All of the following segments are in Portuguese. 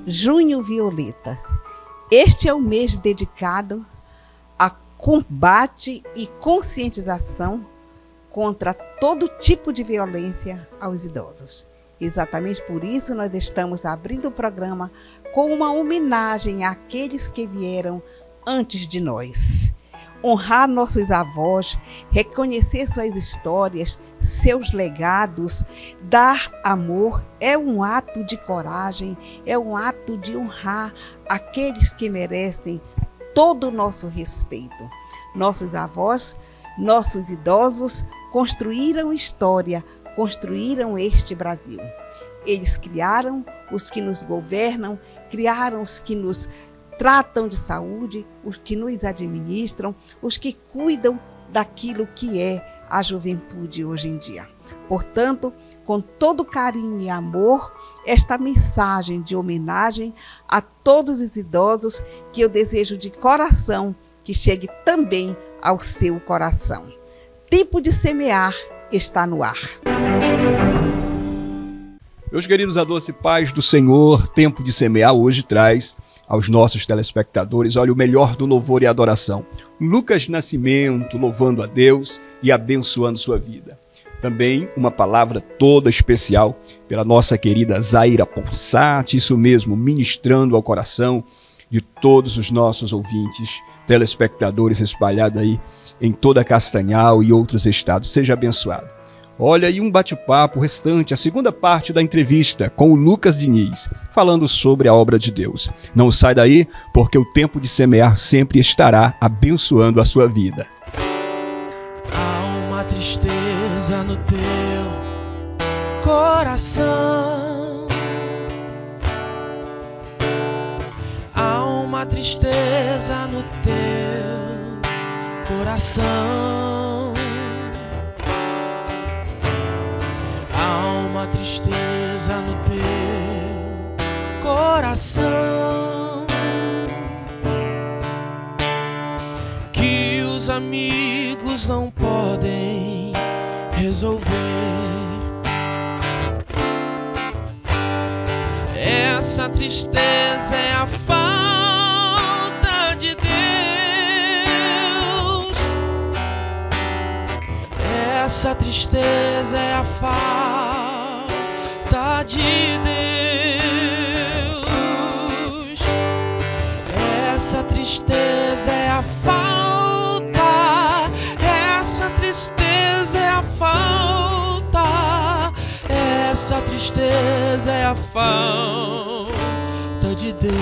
Junho Violeta. Este é o mês dedicado a combate e conscientização contra todo tipo de violência aos idosos. Exatamente por isso nós estamos abrindo o programa com uma homenagem àqueles que vieram antes de nós. Honrar nossos avós, reconhecer suas histórias, seus legados, dar amor é um ato de coragem, é um ato de honrar aqueles que merecem todo o nosso respeito. Nossos avós, nossos idosos construíram história, construíram este Brasil. Eles criaram os que nos governam, criaram os que nos tratam de saúde, os que nos administram, os que cuidam daquilo que é a juventude hoje em dia. Portanto, com todo carinho e amor, esta mensagem de homenagem a todos os idosos que eu desejo de coração que chegue também ao seu coração. Tempo de semear está no ar. Meus queridos, a doce paz do Senhor, Tempo de Semear hoje traz aos nossos telespectadores, olha, o melhor do louvor e adoração. Lucas Nascimento louvando a Deus e abençoando sua vida. Também uma palavra toda especial pela nossa querida Zaira Ponsati, isso mesmo, ministrando ao coração de todos os nossos ouvintes, telespectadores espalhados aí em toda Castanhal e outros estados. Seja abençoado. Olha, e um bate-papo restante, a segunda parte da entrevista com o Lucas Diniz, falando sobre a obra de Deus. Não sai daí, porque o Tempo de Semear sempre estará abençoando a sua vida. Há uma tristeza no teu coração, há uma tristeza no teu coração. Uma tristeza no teu coração que os amigos não podem resolver. Essa tristeza é a falta de Deus. Essa tristeza é a falta de Deus. Essa tristeza é a falta. Essa tristeza é a falta. Essa tristeza é a falta de Deus.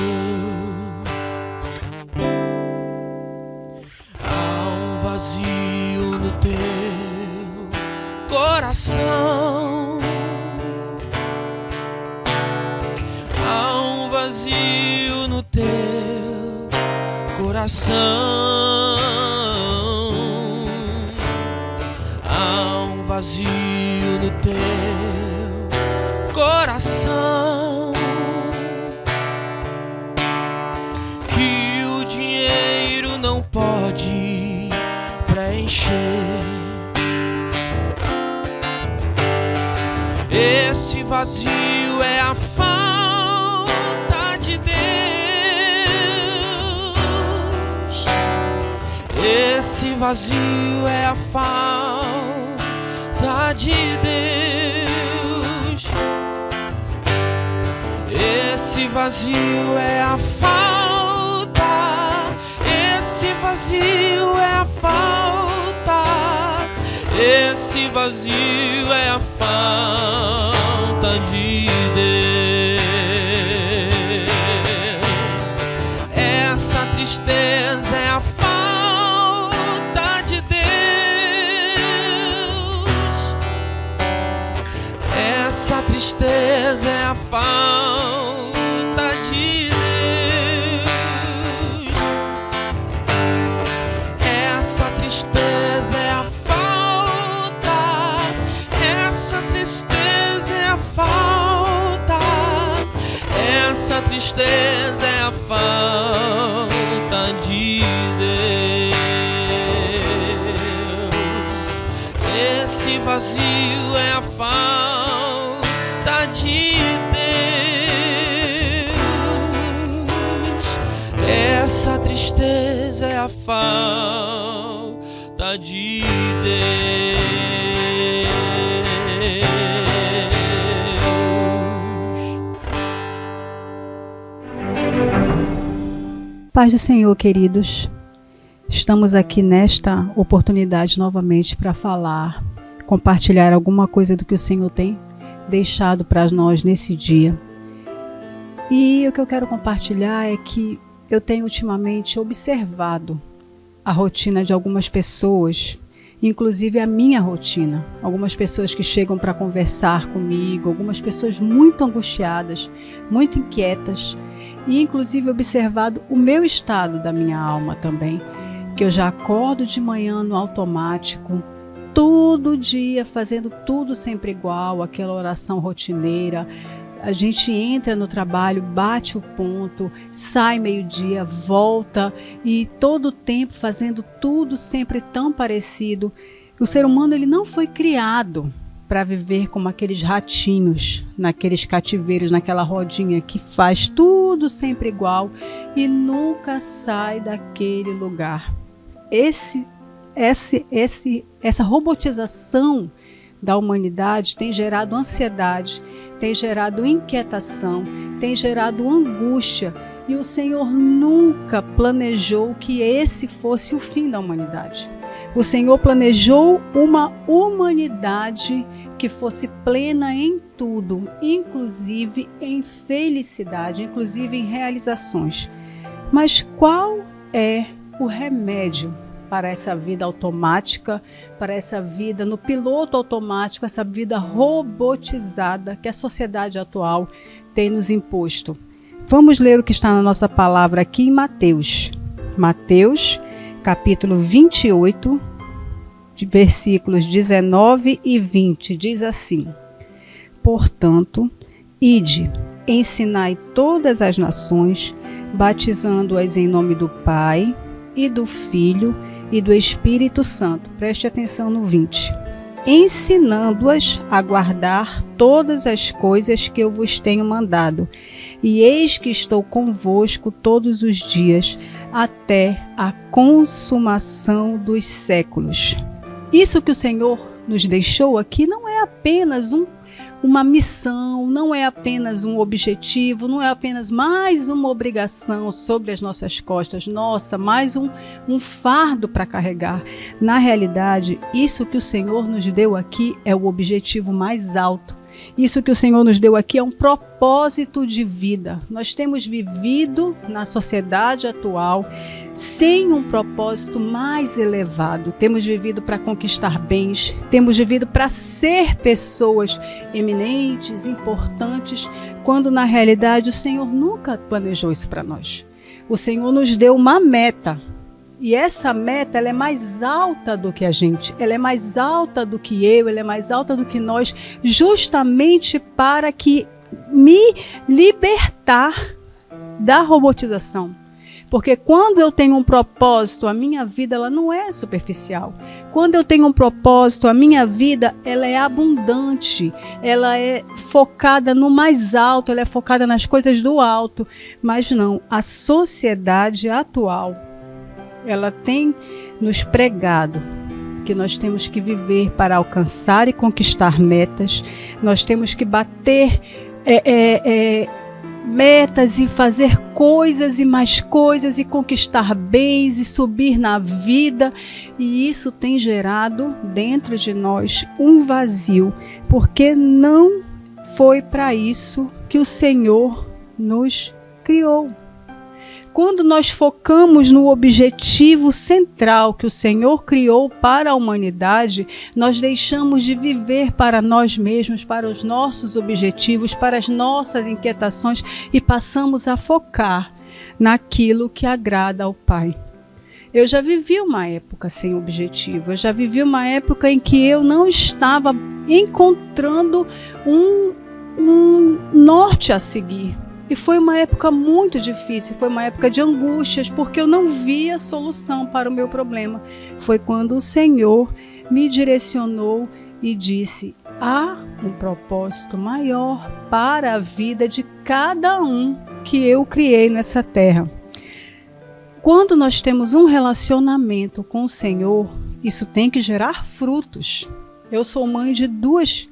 Há um vazio no teu coração, há um vazio no teu coração, há um vazio no teu coração que o dinheiro não pode preencher. Esse vazio é a falta de Deus. Esse vazio é a falta de Deus. Esse vazio é a falta. Esse vazio é a falta. Esse vazio é a falta de Deus. Essa tristeza é a falta de Deus. Essa tristeza é a falta de Deus. Essa tristeza é a essa tristeza é a falta. Essa tristeza é a falta de Deus. Esse vazio é a falta de Deus. a falta de Deus. Paz do Senhor, queridos. Estamos aqui nesta oportunidade novamente para falar, compartilhar alguma coisa do que o Senhor tem deixado para nós nesse dia. E o que eu quero compartilhar é que eu tenho ultimamente observado a rotina de algumas pessoas, inclusive a minha rotina. Algumas pessoas que chegam para conversar comigo, algumas pessoas muito angustiadas, muito inquietas, e inclusive observado o meu estado da minha alma também, que eu já acordo de manhã no automático, todo dia fazendo tudo sempre igual, aquela oração rotineira. A gente entra no trabalho, bate o ponto, sai meio-dia, volta e todo o tempo fazendo tudo sempre tão parecido. O ser humano ele não foi criado para viver como aqueles ratinhos, naqueles cativeiros, naquela rodinha que faz tudo sempre igual e nunca sai daquele lugar. Essa robotização da humanidade tem gerado ansiedade, tem gerado inquietação, tem gerado angústia, e o Senhor nunca planejou que esse fosse o fim da humanidade. O Senhor planejou uma humanidade que fosse plena em tudo, inclusive em felicidade, inclusive em realizações. Mas qual é o remédio para essa vida automática, para essa vida no piloto automático, essa vida robotizada que a sociedade atual tem nos imposto? Vamos ler o que está na nossa palavra aqui em Mateus. Mateus, capítulo 28, de versículos 19 e 20, diz assim: Portanto, ide, ensinai todas as nações, batizando-as em nome do Pai, e do Filho, e do Espírito Santo. Preste atenção no 20. Ensinando-as a guardar todas as coisas que eu vos tenho mandado. E eis que estou convosco todos os dias, até a consumação dos séculos. Isso que o Senhor nos deixou aqui não é apenas uma missão, não é apenas um objetivo, não é apenas mais uma obrigação sobre as nossas costas, mais um fardo para carregar. Na realidade, isso que o Senhor nos deu aqui é o objetivo mais alto. Isso que o Senhor nos deu aqui é um propósito de vida. Nós temos vivido na sociedade atual sem um propósito mais elevado. Temos vivido para conquistar bens, temos vivido para ser pessoas eminentes, importantes, quando na realidade o Senhor nunca planejou isso para nós. O Senhor nos deu uma meta. E essa meta, ela é mais alta do que a gente, ela é mais alta do que eu, ela é mais alta do que nós, justamente para que me libertar da robotização. Porque quando eu tenho um propósito, a minha vida ela não é superficial. Quando eu tenho um propósito, a minha vida ela é abundante, ela é focada no mais alto, ela é focada nas coisas do alto. Mas não, a sociedade atual, ela tem nos pregado que nós temos que viver para alcançar e conquistar metas, nós temos que bater metas e fazer coisas e mais coisas e conquistar bens e subir na vida, e isso tem gerado dentro de nós um vazio, porque não foi para isso que o Senhor nos criou. Quando nós focamos no objetivo central que o Senhor criou para a humanidade, nós deixamos de viver para nós mesmos, para os nossos objetivos, para as nossas inquietações e passamos a focar naquilo que agrada ao Pai. Eu já vivi uma época sem objetivo, eu já vivi uma época em que eu não estava encontrando um norte a seguir. E foi uma época muito difícil, foi uma época de angústias, porque eu não via solução para o meu problema. Foi quando o Senhor me direcionou e disse: há um propósito maior para a vida de cada um que eu criei nessa terra. quando nós temos um relacionamento com o Senhor, isso tem que gerar frutos. Eu sou mãe de dois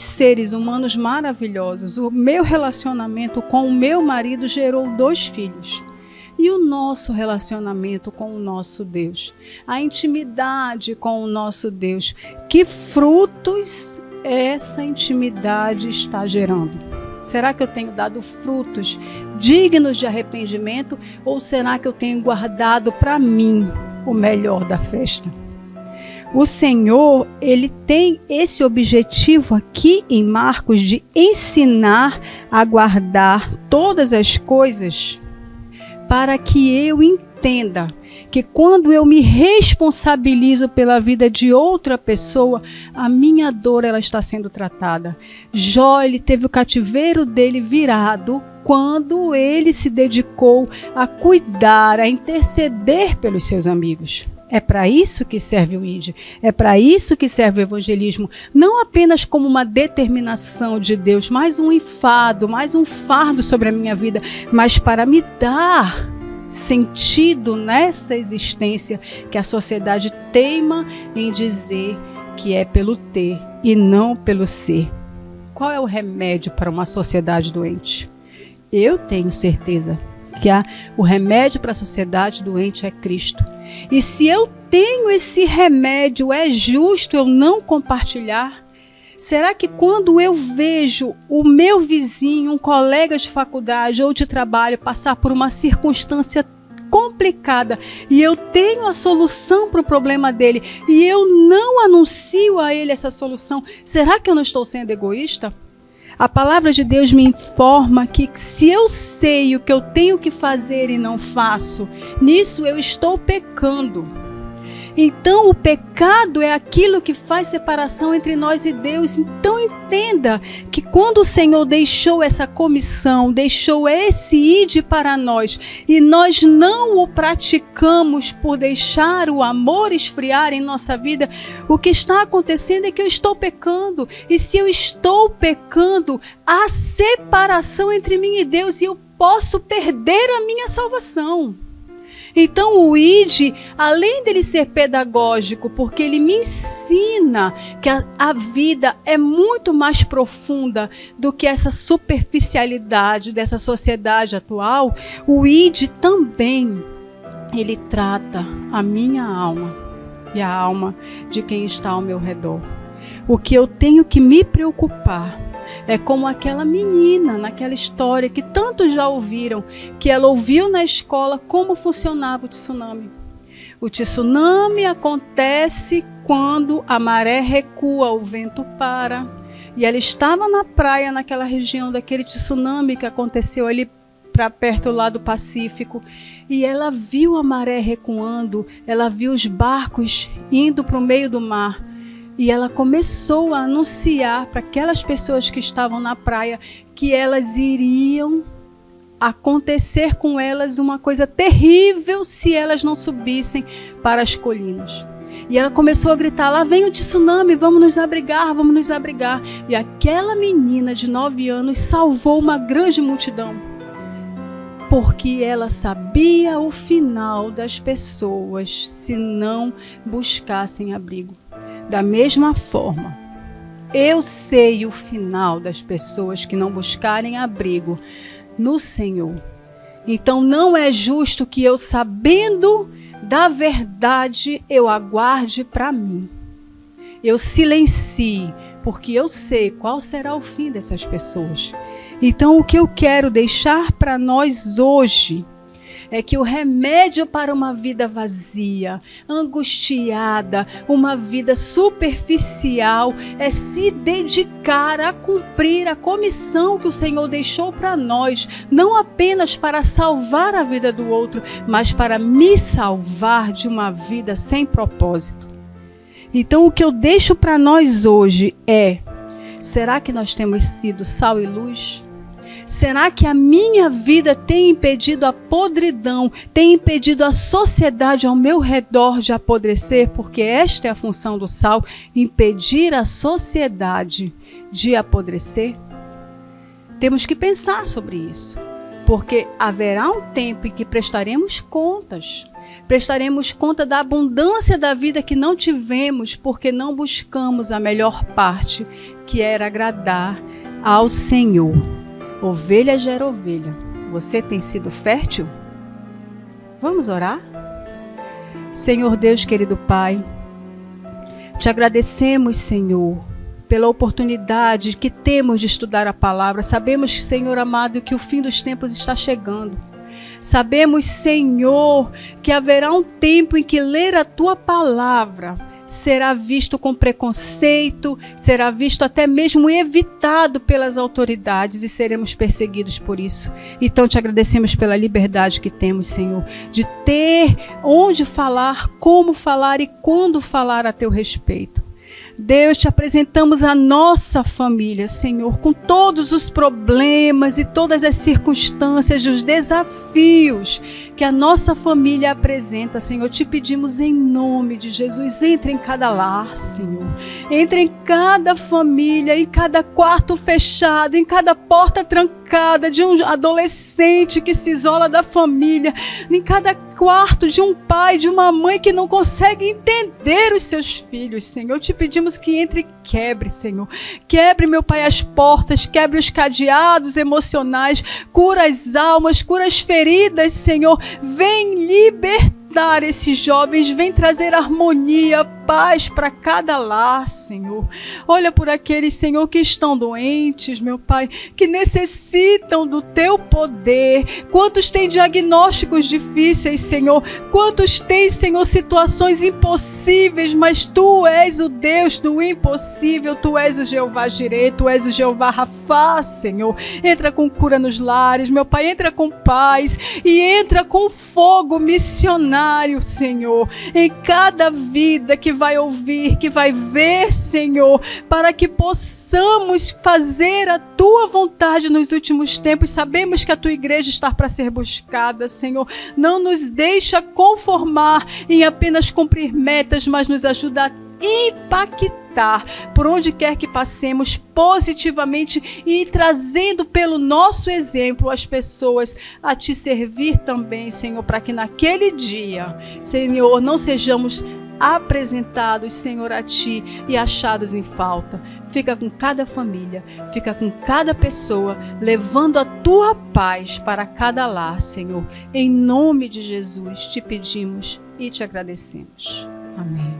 seres humanos maravilhosos. O meu relacionamento com o meu marido gerou 2 filhos. E o nosso relacionamento com o nosso Deus? A intimidade com o nosso Deus. Que frutos essa intimidade está gerando? Será que eu tenho dado frutos dignos de arrependimento? Ou será que eu tenho guardado para mim o melhor da festa? O Senhor, Ele tem esse objetivo aqui em Marcos de ensinar a guardar todas as coisas para que eu entenda que quando eu me responsabilizo pela vida de outra pessoa, a minha dor ela está sendo tratada. Jó, ele teve o cativeiro dele virado quando ele se dedicou a cuidar, a interceder pelos seus amigos. É para isso que serve o ID, é para isso que serve o evangelismo, não apenas como uma determinação de Deus, mais um enfado, mais um fardo sobre a minha vida, mas para me dar sentido nessa existência que a sociedade teima em dizer que é pelo ter e não pelo ser. Qual é o remédio para uma sociedade doente? Eu tenho certeza que o remédio para a sociedade doente é Cristo. E se eu tenho esse remédio, é justo eu não compartilhar? Será que quando eu vejo o meu vizinho, um colega de faculdade ou de trabalho passar por uma circunstância complicada e eu tenho a solução para o problema dele e eu não anuncio a ele essa solução, será que eu não estou sendo egoísta? A palavra de Deus me informa que se eu sei o que eu tenho que fazer e não faço, nisso eu estou pecando. Então o pecado é aquilo que faz separação entre nós e Deus. Então entenda que quando o Senhor deixou essa comissão, deixou esse ide para nós, e nós não o praticamos por deixar o amor esfriar em nossa vida, o que está acontecendo é que eu estou pecando. E se eu estou pecando, há separação entre mim e Deus e eu posso perder a minha salvação. Então o ID, além dele ser pedagógico, porque ele me ensina que a vida é muito mais profunda do que essa superficialidade dessa sociedade atual, o ID também, ele trata a minha alma e a alma de quem está ao meu redor. O que eu tenho que me preocupar é como aquela menina naquela história que tantos já ouviram, que ela ouviu na escola como funcionava o tsunami. O tsunami acontece quando a maré recua, o vento para. E ela estava na praia, naquela região daquele tsunami que aconteceu ali para perto lá do Pacífico. E ela viu a maré recuando, ela viu os barcos indo para o meio do mar. E ela começou a anunciar para aquelas pessoas que estavam na praia que elas iriam acontecer com elas uma coisa terrível se elas não subissem para as colinas. E ela começou a gritar, lá vem o tsunami, vamos nos abrigar, vamos nos abrigar. E aquela menina de 9 anos salvou uma grande multidão, porque ela sabia o final das pessoas se não buscassem abrigo. Da mesma forma, eu sei o final das pessoas que não buscarem abrigo no Senhor. Então não é justo que eu, sabendo da verdade, eu aguarde para mim. Eu silencie, porque eu sei qual será o fim dessas pessoas. Então o que eu quero deixar para nós hoje é que o remédio para uma vida vazia, angustiada, uma vida superficial, é se dedicar a cumprir a comissão que o Senhor deixou para nós, não apenas para salvar a vida do outro, mas para me salvar de uma vida sem propósito. Então o que eu deixo para nós hoje é, será que nós temos sido sal e luz? Será que a minha vida tem impedido a podridão, tem impedido a sociedade ao meu redor de apodrecer? Porque esta é a função do sal, impedir a sociedade de apodrecer. Temos que pensar sobre isso. porque haverá um tempo em que prestaremos contas. Prestaremos conta da abundância da vida que não tivemos, porque não buscamos a melhor parte, que era agradar ao Senhor. Ovelha gera ovelha. Você tem sido fértil? Vamos orar? Senhor Deus, querido Pai, te agradecemos, Senhor, pela oportunidade que temos de estudar a palavra. Sabemos, Senhor amado, que o fim dos tempos está chegando. Sabemos, Senhor, que haverá um tempo em que ler a tua palavra será visto com preconceito, será visto até mesmo evitado pelas autoridades e seremos perseguidos por isso. Então te agradecemos pela liberdade que temos, Senhor, de ter onde falar, como falar e quando falar a teu respeito. Deus, te apresentamos a nossa família, Senhor, com todos os problemas e todas as circunstâncias, os desafios que a nossa família apresenta, Senhor. Te pedimos em nome de Jesus, entre em cada lar, Senhor. Entre em cada família, em cada quarto fechado, em cada porta trancada de um adolescente que se isola da família, em cada quarto de um pai, de uma mãe que não consegue entender os seus filhos, Senhor. Te pedimos que entre e quebre, Senhor. Quebre, meu Pai, as portas, quebre os cadeados emocionais, cura as almas, cura as feridas, Senhor. Vem libertar esses jovens, vem trazer harmonia, paz para cada lar, Senhor. Olha por aqueles, Senhor, que estão doentes, meu Pai, que necessitam do teu poder. Quantos têm diagnósticos difíceis, Senhor? Quantos têm, Senhor, situações impossíveis, mas tu és o Deus do impossível, tu és o Jeová Jireh, tu és o Jeová Rafá, Senhor. Entra com cura nos lares, meu Pai, entra com paz e entra com fogo missionário, Senhor, em cada vida que vai ouvir, que vai ver, Senhor, para que possamos fazer a tua vontade nos últimos tempos. Sabemos que a tua igreja está para ser buscada, Senhor. Não nos deixa conformar em apenas cumprir metas, mas nos ajuda a impactar por onde quer que passemos positivamente e trazendo pelo nosso exemplo as pessoas a te servir também, Senhor, para que naquele dia, Senhor, não sejamos apresentados, Senhor, a ti e achados em falta. Fica com cada família, fica com cada pessoa, levando a tua paz para cada lar, Senhor. Em nome de Jesus te pedimos e te agradecemos. Amém.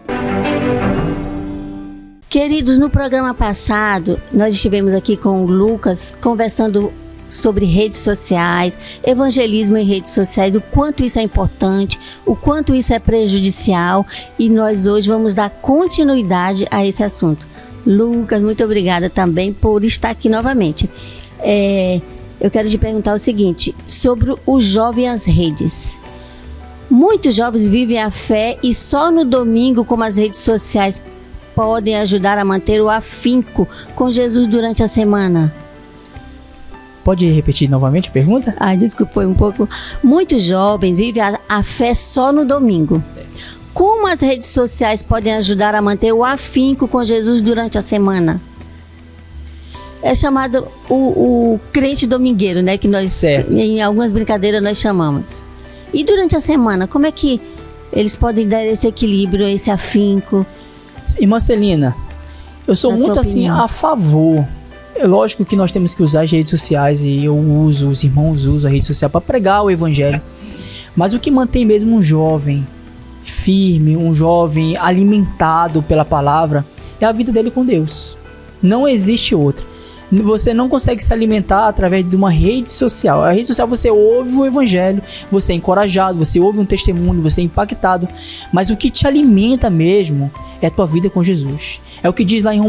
Queridos, no programa passado, nós estivemos aqui com o Lucas conversando sobre redes sociais, evangelismo em redes sociais, o quanto isso é importante, o quanto isso é prejudicial, e nós hoje vamos dar continuidade a esse assunto. Lucas, muito obrigada também por estar aqui novamente. Eu quero te perguntar o seguinte, sobre o jovem e as redes. Muitos jovens vivem a fé e só no domingo, como as redes sociais podem ajudar a manter o afinco com Jesus durante a semana. Pode repetir novamente a pergunta? Desculpa, foi um pouco. Muitos jovens vivem a fé só no domingo. Certo. Como as redes sociais podem ajudar a manter o afinco com Jesus durante a semana? É chamado o crente domingueiro, né? Que nós, em algumas brincadeiras, nós chamamos. E durante a semana, como é que eles podem dar esse equilíbrio, esse afinco? Irmã Celina, eu sou muito assim a favor. É lógico que nós temos que usar as redes sociais, e eu uso, os irmãos usam a rede social para pregar o evangelho. Mas o que mantém mesmo um jovem firme, um jovem alimentado pela palavra, é a vida dele com Deus. Não existe outra. Você não consegue se alimentar através de uma rede social. A rede social, você ouve o evangelho, você é encorajado, você ouve um testemunho, você é impactado. Mas o que te alimenta mesmo é a tua vida com Jesus. É o que diz lá em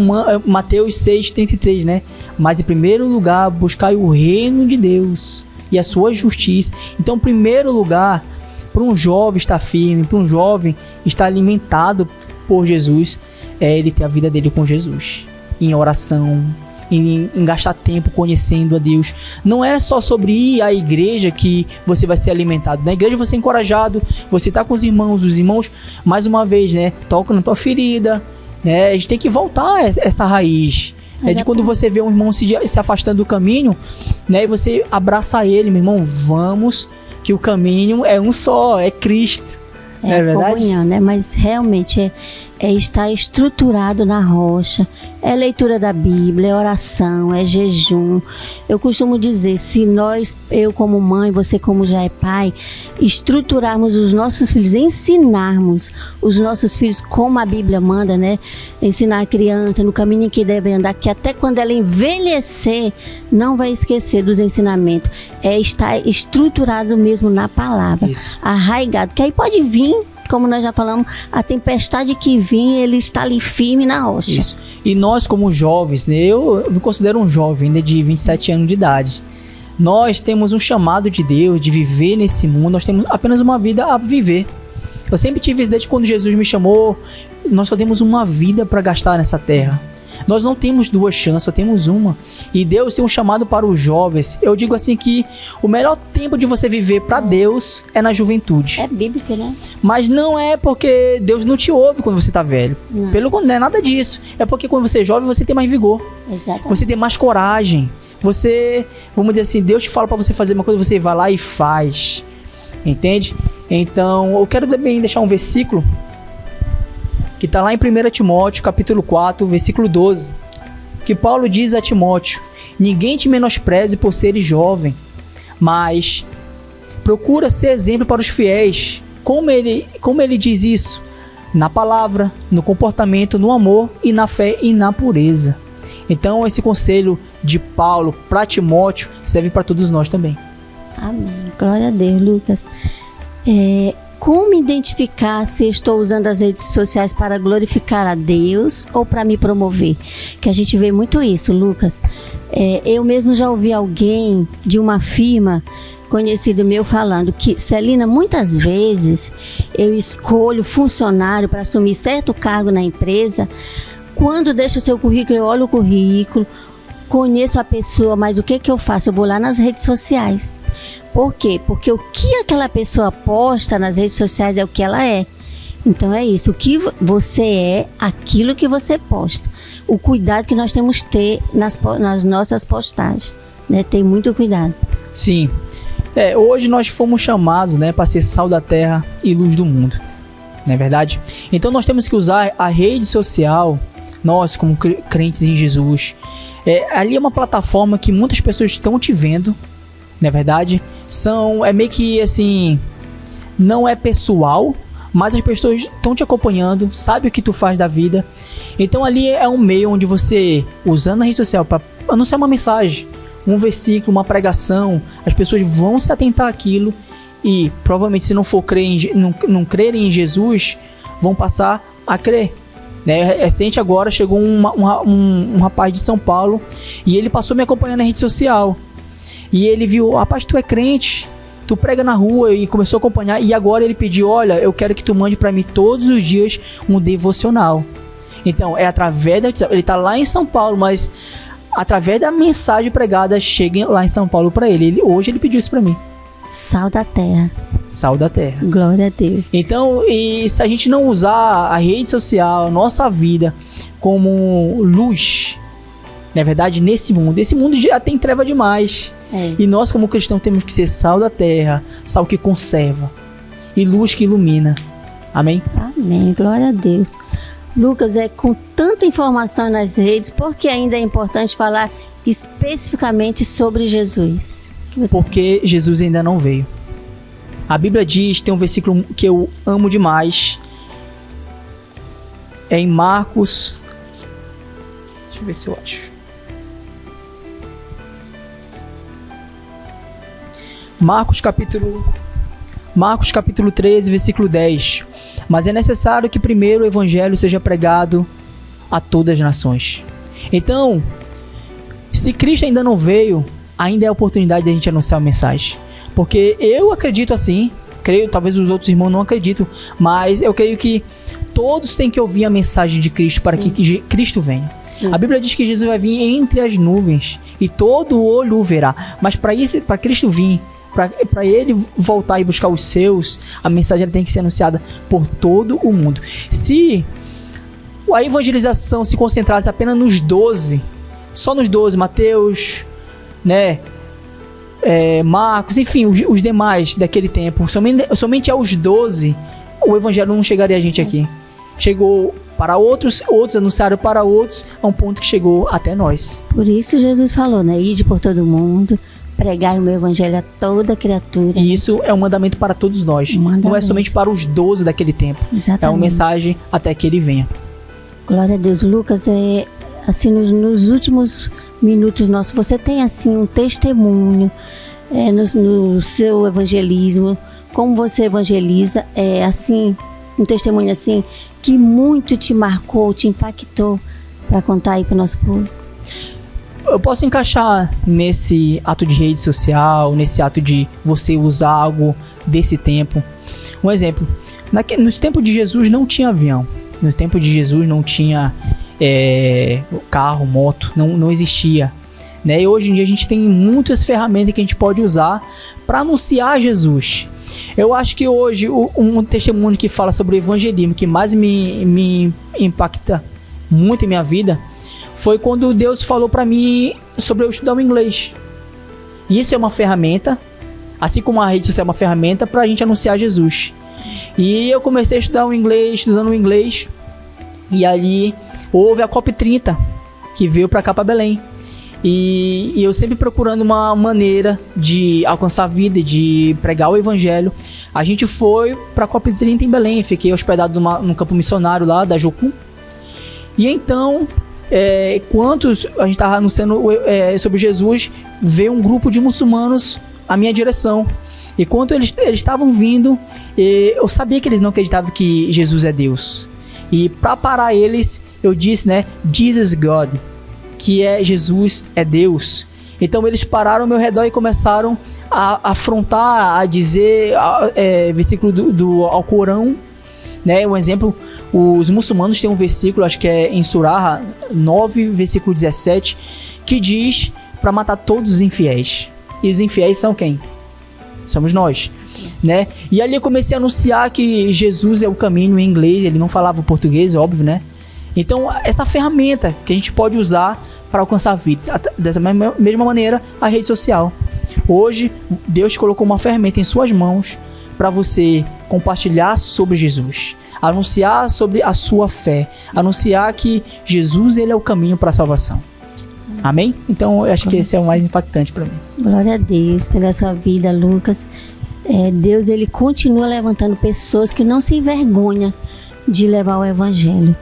Mateus 6,33, né? Mas em primeiro lugar, buscai o reino de Deus e a sua justiça. Então, em primeiro lugar, para um jovem estar firme, para um jovem estar alimentado por Jesus, é ele ter a vida dele com Jesus. Em oração, em gastar tempo conhecendo a Deus. Não é só sobre ir à igreja que você vai ser alimentado. Na igreja você é encorajado, você está com os irmãos, mais uma vez, né, tocam na tua ferida, né? A gente tem que voltar a essa raiz. É de quando você vê um irmão se afastando do caminho, né? E você abraça ele, meu irmão, vamos, que o caminho é um só, é Cristo. Não é verdade? Comunhão, né? Mas realmente é estar estruturado na rocha, é leitura da Bíblia, é oração, é jejum. Eu costumo dizer, se nós, eu como mãe, você como já é pai, estruturarmos os nossos filhos, ensinarmos os nossos filhos como a Bíblia manda, né? Ensinar a criança no caminho em que deve andar, que até quando ela envelhecer, não vai esquecer dos ensinamentos. É estar estruturado mesmo na palavra, Isso. arraigado, que aí pode vir, como nós já falamos, a tempestade que vir, ele está ali firme na rocha. Isso. E nós como jovens, né, eu me considero um jovem, né, de 27 anos de idade. Nós temos um chamado de Deus, de viver nesse mundo, nós temos apenas uma vida a viver. Eu sempre tive isso desde quando Jesus me chamou, nós só temos uma vida para gastar nessa terra. Nós não temos duas chances, só temos uma. E Deus tem um chamado para os jovens. Eu digo assim que o melhor tempo de você viver para Deus é na juventude. É bíblico, né? Mas não é porque Deus não te ouve quando você tá velho. Não. Pelo contrário, não é nada disso. É porque quando você é jovem, você tem mais vigor. Exatamente. Você tem mais coragem. Você, vamos dizer assim, Deus te fala para você fazer uma coisa, você vai lá e faz. Entende? Então, eu quero também deixar um versículo que tá lá em 1 Timóteo, capítulo 4, versículo 12. Que Paulo diz a Timóteo: ninguém te menospreze por seres jovem, mas procura ser exemplo para os fiéis. Como ele diz isso? Na palavra, no comportamento, no amor e na fé e na pureza. Então esse conselho de Paulo para Timóteo serve para todos nós também. Amém. Glória a Deus, Lucas. Como identificar se estou usando as redes sociais para glorificar a Deus ou para me promover? Que a gente vê muito isso, Lucas. Eu mesmo já ouvi alguém de uma firma conhecido meu falando que, Celina, muitas vezes eu escolho funcionário para assumir certo cargo na empresa. Quando deixo o seu currículo, eu olho o currículo, conheço a pessoa, mas o que eu faço? Eu vou lá nas redes sociais. Por quê? Porque o que aquela pessoa posta nas redes sociais é o que ela é. Então é isso, o que você é, aquilo que você posta. O cuidado que nós temos que ter nas nossas postagens, né? Ter muito cuidado. Sim. Hoje nós fomos chamados, né, para ser sal da terra e luz do mundo. Não é verdade? Então nós temos que usar a rede social, nós como crentes em Jesus. Ali é uma plataforma que muitas pessoas estão te vendo, não é verdade? É meio que assim, não é pessoal, mas as pessoas estão te acompanhando, sabe o que tu faz da vida. Então ali é um meio onde você, usando a rede social para anunciar uma mensagem, um versículo, uma pregação, as pessoas vão se atentar àquilo e provavelmente, se não for não crerem em Jesus, vão passar a crer. Recente agora chegou um rapaz de São Paulo e ele passou a me acompanhar na rede social. E ele viu: rapaz, tu é crente, tu prega na rua, e começou a acompanhar. E agora ele pediu: olha, eu quero que tu mande para mim todos os dias um devocional. Então é através da... Ele tá lá em São Paulo, mas através da mensagem pregada chega lá em São Paulo para ele. Hoje ele pediu isso para mim. Sal da terra. Sal da terra. Glória a Deus. Então, e se a gente não usar a rede social, nossa vida, como luz, na verdade, esse mundo já tem treva demais. E nós, como cristãos, temos que ser sal da terra, sal que conserva e luz que ilumina. Amém? Amém. Glória a Deus. Lucas, com tanta informação nas redes, por que ainda é importante falar especificamente sobre Jesus? Porque Jesus ainda não veio. A Bíblia diz, tem um versículo que eu amo demais. É em Marcos. Deixa eu ver se eu acho. Marcos capítulo 13, versículo 10. Mas é necessário que primeiro o evangelho seja pregado a todas as nações. Então, se Cristo ainda não veio, ainda é a oportunidade de a gente anunciar a mensagem. Porque eu acredito assim, talvez os outros irmãos não acreditam, mas eu creio que todos têm que ouvir a mensagem de Cristo para que Cristo venha. Sim. A Bíblia diz que Jesus vai vir entre as nuvens e todo olho o verá. Mas para Cristo vir, para ele voltar e buscar os seus, a mensagem tem que ser anunciada por todo o mundo. Se a evangelização se concentrasse apenas nos 12, só nos 12, Mateus, né, Marcos, enfim, os demais daquele tempo. Somente aos 12 o evangelho não chegaria a gente aqui. Chegou para outros anunciaram para outros, a um ponto que chegou até nós. Por isso Jesus falou, né? Ide por todo mundo, pregai o meu evangelho a toda criatura. E isso é um mandamento para todos nós. Não é somente para os 12 daquele tempo. Exatamente. É uma mensagem até que ele venha. Glória a Deus. Lucas, assim, nos últimos minutos nossos, você tem assim um testemunho no seu evangelismo, como você evangeliza, assim, um testemunho assim que muito te marcou, te impactou, para contar aí para o nosso público? Eu posso encaixar nesse ato de rede social, nesse ato de você usar algo desse tempo. Um exemplo, nos tempos de Jesus não tinha avião, nos tempos de Jesus não tinha carro, moto, não existia, né? E hoje em dia a gente tem muitas ferramentas que a gente pode usar para anunciar Jesus. Eu acho que hoje um testemunho que fala sobre evangelismo que mais me impacta muito em minha vida foi quando Deus falou para mim sobre eu estudar o inglês. Isso é uma ferramenta, assim como a rede social é uma ferramenta para a gente anunciar Jesus. E eu comecei a estudar o inglês, estudando o inglês, e ali houve a COP30 que veio para cá, para Belém. E eu sempre procurando uma maneira de alcançar a vida, de pregar o evangelho. A gente foi para a COP30 em Belém, fiquei hospedado num campo missionário lá da Jocum. E então, enquanto a gente estava anunciando sobre Jesus, veio um grupo de muçulmanos à minha direção. E quando eles estavam vindo, eu sabia que eles não acreditavam que Jesus é Deus. E para parar eles, eu disse, né, Jesus God, que Jesus é Deus. Então eles pararam ao meu redor e começaram a afrontar, a dizer versículo do Alcorão, né? Um exemplo, os muçulmanos têm um versículo, acho que é em Surah 9, versículo 17, que diz para matar todos os infiéis. E os infiéis são quem? Somos nós, né? E ali eu comecei a anunciar que Jesus é o caminho em inglês. Ele não falava português, óbvio, né? Então, essa ferramenta que a gente pode usar para alcançar vidas. Dessa mesma maneira, a rede social. Hoje, Deus colocou uma ferramenta em suas mãos para você compartilhar sobre Jesus, anunciar sobre a sua fé, anunciar que Jesus, ele é o caminho para a salvação. Amém? Então, eu acho que esse é o mais impactante para mim. Glória a Deus pela sua vida, Lucas. Deus, ele continua levantando pessoas que não se envergonham de levar o evangelho.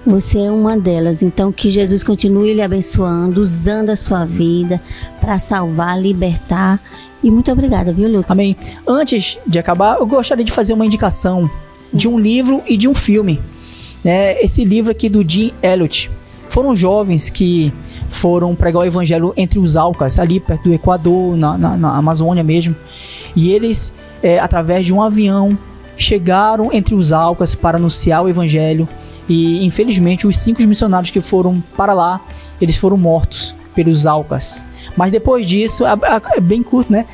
Você é uma delas, então que Jesus continue lhe abençoando, usando a sua vida para salvar, libertar. E muito obrigada, viu, Lucas? Amém. Antes de acabar, eu gostaria de fazer uma indicação de um livro e de um filme. Esse livro aqui do Jim Elliot. Foram jovens que foram pregar o evangelho entre os Aucas, ali perto do Equador, na Amazônia mesmo. E eles, através de um avião, chegaram entre os Aucas para anunciar o evangelho. E infelizmente os 5 missionários que foram para lá, eles foram mortos pelos Aucas. Mas depois disso, é bem curto, né?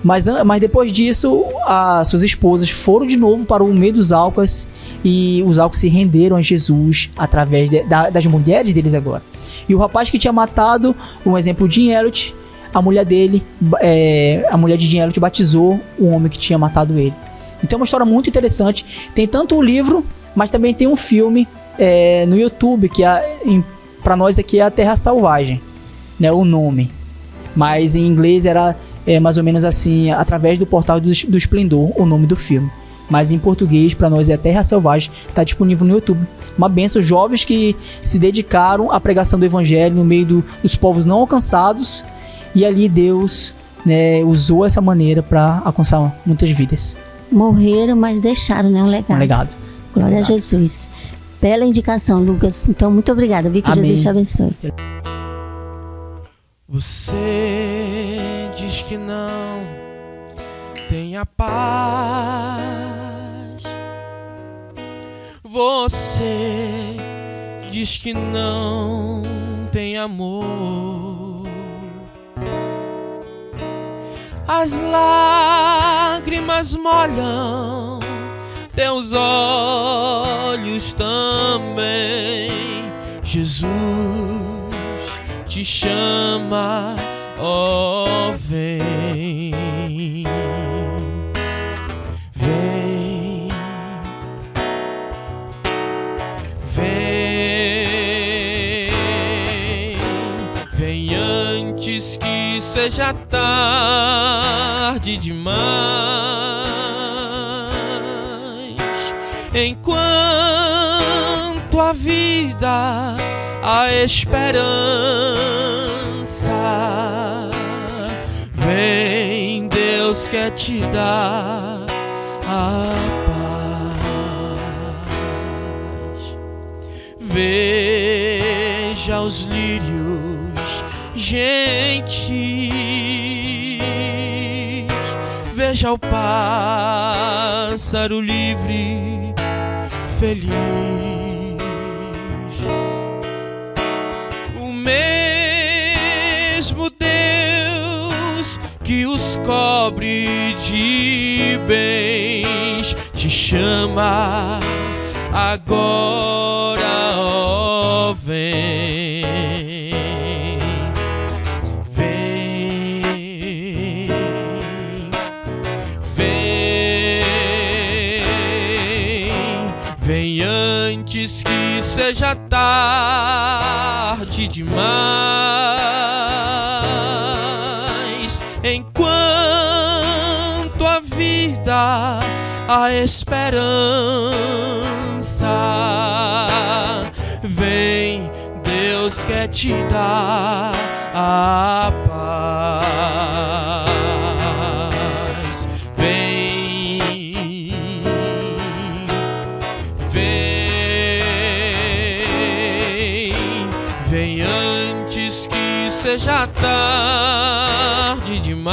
Mas depois disso, as suas esposas foram de novo para o meio dos Aucas, e os Aucas se renderam a Jesus através das mulheres deles agora. E o rapaz que tinha matado, um exemplo, Jim Elliot, a mulher dele, a mulher de Jim Elliot batizou o homem que tinha matado ele. Então é uma história muito interessante. Tem tanto um livro, mas também tem um filme no YouTube, que para nós aqui é A Terra Selvagem, né, o nome. Mas em inglês era mais ou menos assim, através do Portal do Esplendor, o nome do filme. Mas em português, para nós, é A Terra Selvagem, está disponível no YouTube. Uma bênção, jovens que se dedicaram à pregação do evangelho no meio dos povos não alcançados, e ali Deus, né, usou essa maneira para alcançar muitas vidas. Morreram, mas deixaram, né, um legado. Um legado. Glória a Jesus. Bela indicação, Lucas. Então, muito obrigada. Vi que Jesus te abençoe. Você diz que não tem a paz. Você diz que não tem amor. As lágrimas molham teus olhos também. Jesus te chama, oh, vem, vem, vem, vem antes que seja tarde demais. Enquanto a vida, a esperança, vem, Deus quer te dar a paz. Veja os lírios gentis, veja o pássaro livre, feliz. O mesmo Deus que os cobre de bens te chama agora, ó, vem, vem, vem, vem antes que seja tarde demais. Enquanto a vida, a esperança, vem, Deus quer te dar a paz. Vem, vem, vem antes que seja tarde demais.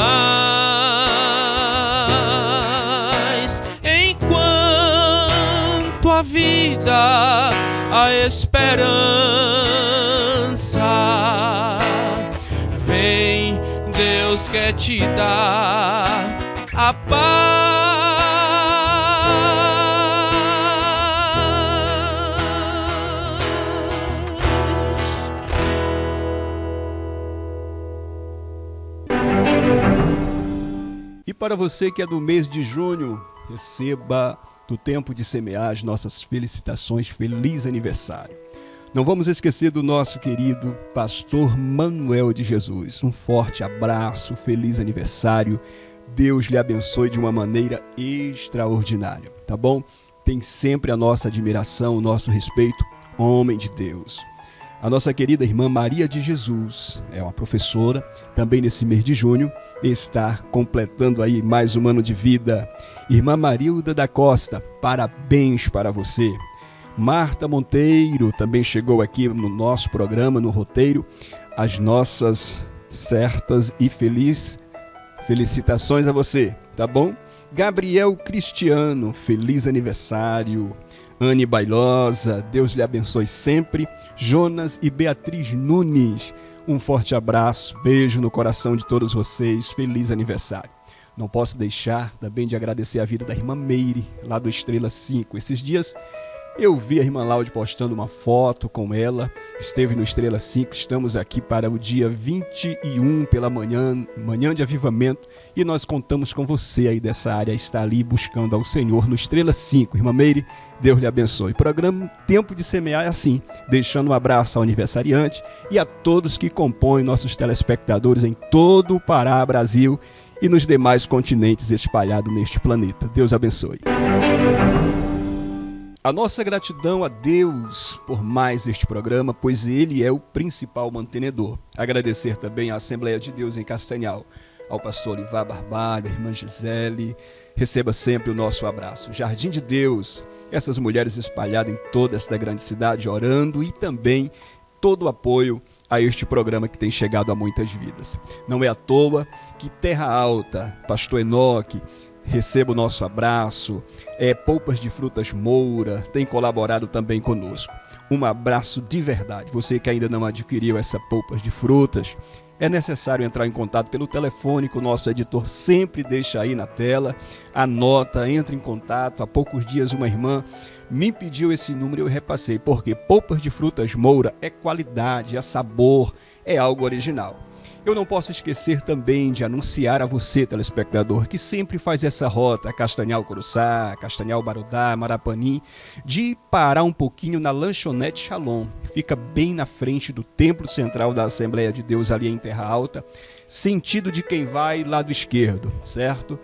Enquanto a vida, a esperança, vem, Deus quer te dar a paz. E para você que é do mês de junho, receba do Tempo de Semear as nossas felicitações, feliz aniversário. Não vamos esquecer do nosso querido pastor Manuel de Jesus. Um forte abraço, feliz aniversário. Deus lhe abençoe de uma maneira extraordinária, tá bom? Tem sempre a nossa admiração, o nosso respeito, homem de Deus. A nossa querida irmã Maria de Jesus é uma professora, também nesse mês de junho, está completando aí mais um ano de vida. Irmã Marilda da Costa, parabéns para você. Marta Monteiro também chegou aqui no nosso programa, no roteiro, as nossas certas e felicitações a você, tá bom? Gabriel Cristiano, feliz aniversário. Anne Bailosa, Deus lhe abençoe sempre. Jonas e Beatriz Nunes, um forte abraço, beijo no coração de todos vocês, feliz aniversário. Não posso deixar também de agradecer a vida da irmã Meire, lá do Estrela 5. Esses dias eu vi a irmã Laude postando uma foto com ela, esteve no Estrela 5, estamos aqui para o dia 21 pela manhã de avivamento, e nós contamos com você aí dessa área, está ali buscando ao Senhor no Estrela 5. Irmã Meire, Deus lhe abençoe. Programa Tempo de Semear é assim, deixando um abraço ao aniversariante e a todos que compõem nossos telespectadores em todo o Pará, Brasil e nos demais continentes espalhados neste planeta. Deus abençoe. A nossa gratidão a Deus por mais este programa, pois Ele é o principal mantenedor. Agradecer também à Assembleia de Deus em Castanhal, ao pastor Olivar Barbalho, à irmã Gisele. Receba sempre o nosso abraço. Jardim de Deus, essas mulheres espalhadas em toda esta grande cidade, orando, e também todo o apoio a este programa que tem chegado a muitas vidas. Não é à toa que Terra Alta, pastor Enoque, receba o nosso abraço. Polpas de Frutas Moura tem colaborado também conosco. Um abraço de verdade. Você que ainda não adquiriu essa polpas de frutas, é necessário entrar em contato pelo telefone que o nosso editor sempre deixa aí na tela. Anota, entre em contato. Há poucos dias uma irmã me pediu esse número e eu repassei, porque polpas de Frutas Moura é qualidade, é sabor, é algo original. Eu não posso esquecer também de anunciar a você, telespectador, que sempre faz essa rota, Castanhal-Curuçá, Castanhal-Barudá, Marapanim, de parar um pouquinho na Lanchonete Shalom. Fica bem na frente do Templo Central da Assembleia de Deus, ali em Terra Alta, sentido de quem vai lado esquerdo, certo?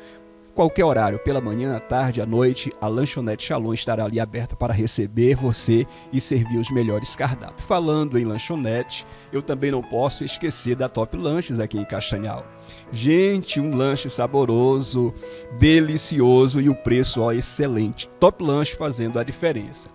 Qualquer horário, pela manhã, à tarde, à noite, a Lanchonete Shalom estará ali aberta para receber você e servir os melhores cardápios. Falando em lanchonete, eu também não posso esquecer da Top Lanches aqui em Castanhal. Gente, um lanche saboroso, delicioso e o preço excelente. Top Lanche fazendo a diferença.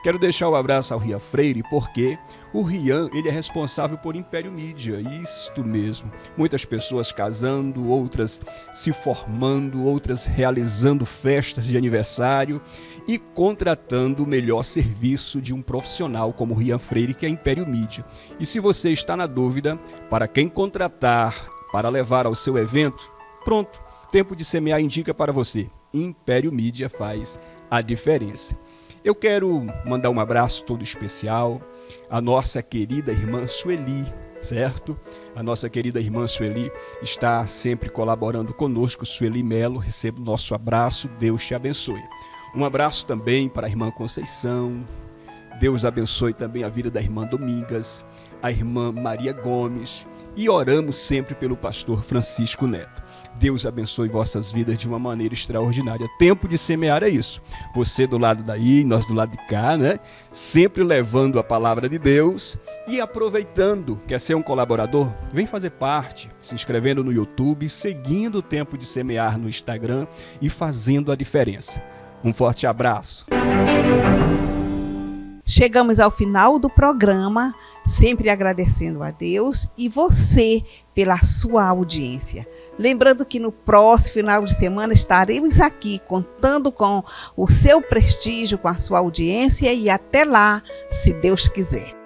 Quero deixar o abraço ao Rian Freire, porque o Rian, ele é responsável por Império Mídia, isto mesmo. Muitas pessoas casando, outras se formando, outras realizando festas de aniversário e contratando o melhor serviço de um profissional como o Rian Freire, que é Império Mídia. E se você está na dúvida, para quem contratar para levar ao seu evento, pronto, Tempo de Semear indica para você. Império Mídia faz a diferença. Eu quero mandar um abraço todo especial à nossa querida irmã Sueli, certo? A nossa querida irmã Sueli está sempre colaborando conosco. Sueli Melo, receba o nosso abraço, Deus te abençoe. Um abraço também para a irmã Conceição, Deus abençoe também a vida da irmã Domingas, a irmã Maria Gomes, e oramos sempre pelo pastor Francisco Neto. Deus abençoe vossas vidas de uma maneira extraordinária. Tempo de semear é isso. Você do lado daí, nós do lado de cá, né? Sempre levando a palavra de Deus e aproveitando. Quer ser um colaborador? Vem fazer parte, se inscrevendo no YouTube, seguindo o Tempo de Semear no Instagram e fazendo a diferença. Um forte abraço. Chegamos ao final do programa, sempre agradecendo a Deus e você pela sua audiência. Lembrando que no próximo final de semana estaremos aqui contando com o seu prestígio, com a sua audiência, e até lá, se Deus quiser.